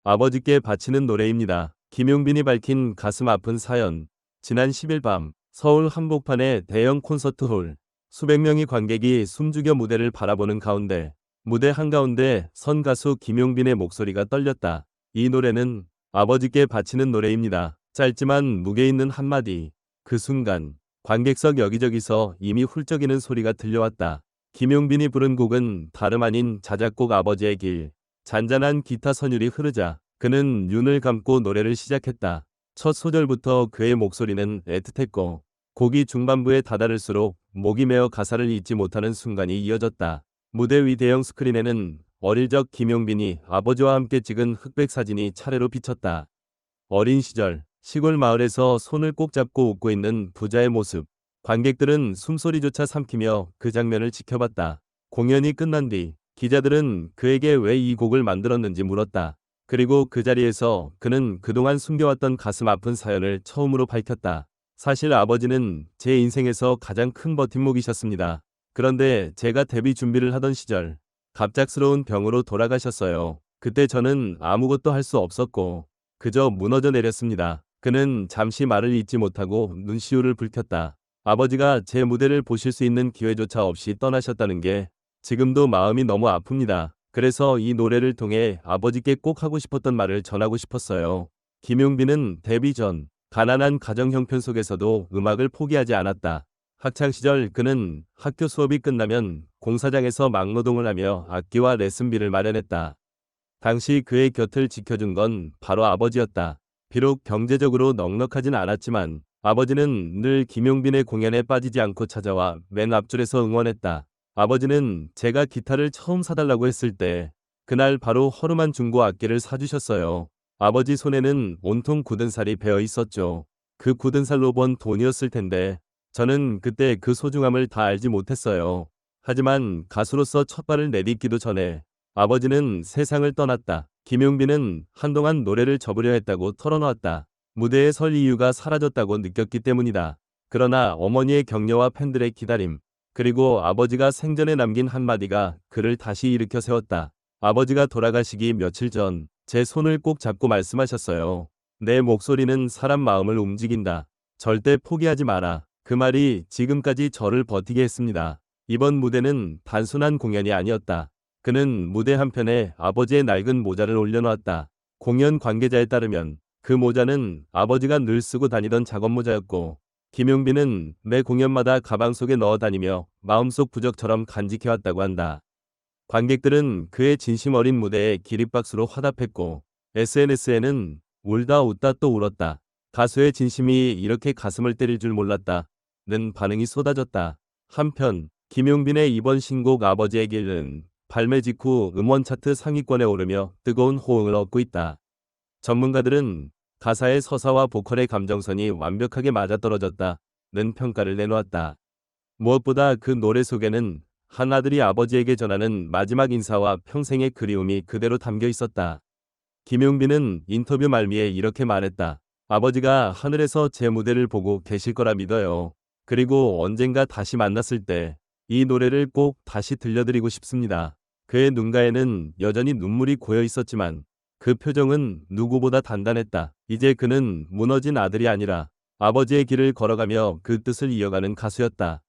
아버지께 바치는 노래입니다. 김용빈이 밝힌 가슴 아픈 사연. 지난 10일 밤 서울 한복판의 대형 콘서트홀. 수백 명의 관객이 숨죽여 무대를 바라보는 가운데 무대 한가운데 선 가수 김용빈의 목소리가 떨렸다. 이 노래는 아버지께 바치는 노래입니다. 짧지만 무게 있는 한마디. 그 순간 관객석 여기저기서 이미 훌쩍이는 소리가 들려왔다. 김용빈이 부른 곡은 다름 아닌 자작곡 아버지의 길. 잔잔한 기타 선율이 흐르자 그는 눈을 감고 노래를 시작했다. 첫 소절부터 그의 목소리는 애틋했고 곡이 중반부에 다다를수록 목이 메어 가사를 잊지 못하는 순간이 이어졌다. 무대 위 대형 스크린에는 어릴 적 김용빈이 아버지와 함께 찍은 흑백 사진이 차례로 비쳤다. 어린 시절 시골 마을에서 손을 꼭 잡고 웃고 있는 부자의 모습. 관객들은 숨소리조차 삼키며 그 장면을 지켜봤다. 공연이 끝난 뒤 기자들은 그에게 왜 이 곡을 만들었는지 물었다. 그리고 그 자리에서 그는 그동안 숨겨왔던 가슴 아픈 사연을 처음으로 밝혔다. 사실 아버지는 제 인생에서 가장 큰 버팀목이셨습니다. 그런데 제가 데뷔 준비를 하던 시절 갑작스러운 병으로 돌아가셨어요. 그때 저는 아무것도 할 수 없었고 그저 무너져 내렸습니다. 그는 잠시 말을 잇지 못하고 눈시울을 붉혔다. 아버지가 제 무대를 보실 수 있는 기회조차 없이 떠나셨다는 게 지금도 마음이 너무 아픕니다. 그래서 이 노래를 통해 아버지께 꼭 하고 싶었던 말을 전하고 싶었어요. 김용빈은 데뷔 전 가난한 가정 형편 속에서도 음악을 포기하지 않았다. 학창시절 그는 학교 수업이 끝나면 공사장에서 막노동을 하며 악기와 레슨비를 마련했다. 당시 그의 곁을 지켜준 건 바로 아버지였다. 비록 경제적으로 넉넉하진 않았지만 아버지는 늘 김용빈의 공연에 빠지지 않고 찾아와 맨 앞줄에서 응원했다. 아버지는 제가 기타를 처음 사달라고 했을 때 그날 바로 허름한 중고 악기를 사주셨어요. 아버지 손에는 온통 굳은 살이 배어 있었죠. 그 굳은 살로 번 돈이었을 텐데 저는 그때 그 소중함을 다 알지 못했어요. 하지만 가수로서 첫 발을 내딛기도 전에 아버지는 세상을 떠났다. 김용빈은 한동안 노래를 접으려 했다고 털어놓았다. 무대에 설 이유가 사라졌다고 느꼈기 때문이다. 그러나 어머니의 격려와 팬들의 기다림, 그리고 아버지가 생전에 남긴 한마디가 그를 다시 일으켜 세웠다. 아버지가 돌아가시기 며칠 전 제 손을 꼭 잡고 말씀하셨어요. 내 목소리는 사람 마음을 움직인다. 절대 포기하지 마라. 그 말이 지금까지 저를 버티게 했습니다. 이번 무대는 단순한 공연이 아니었다. 그는 무대 한편에 아버지의 낡은 모자를 올려놓았다. 공연 관계자에 따르면 그 모자는 아버지가 늘 쓰고 다니던 작업 모자였고 김용빈은 매 공연마다 가방 속에 넣어 다니며 마음속 부적처럼 간직해왔다고 한다. 관객들은 그의 진심 어린 무대에 기립박수로 화답했고 SNS에는 울다 웃다 또 울었다. 가수의 진심이 이렇게 가슴을 때릴 줄 몰랐다는 반응이 쏟아졌다. 한편 김용빈의 이번 신곡 아버지의 길은 발매 직후 음원 차트 상위권에 오르며 뜨거운 호응을 얻고 있다. 전문가들은 가사의 서사와 보컬의 감정선이 완벽하게 맞아떨어졌다는 평가를 내놓았다. 무엇보다 그 노래 속에는 한 아들이 아버지에게 전하는 마지막 인사와 평생의 그리움이 그대로 담겨 있었다. 김용빈은 인터뷰 말미에 이렇게 말했다. 아버지가 하늘에서 제 무대를 보고 계실 거라 믿어요. 그리고 언젠가 다시 만났을 때 이 노래를 꼭 다시 들려드리고 싶습니다. 그의 눈가에는 여전히 눈물이 고여 있었지만 그 표정은 누구보다 단단했다. 이제 그는 무너진 아들이 아니라 아버지의 길을 걸어가며 그 뜻을 이어가는 가수였다.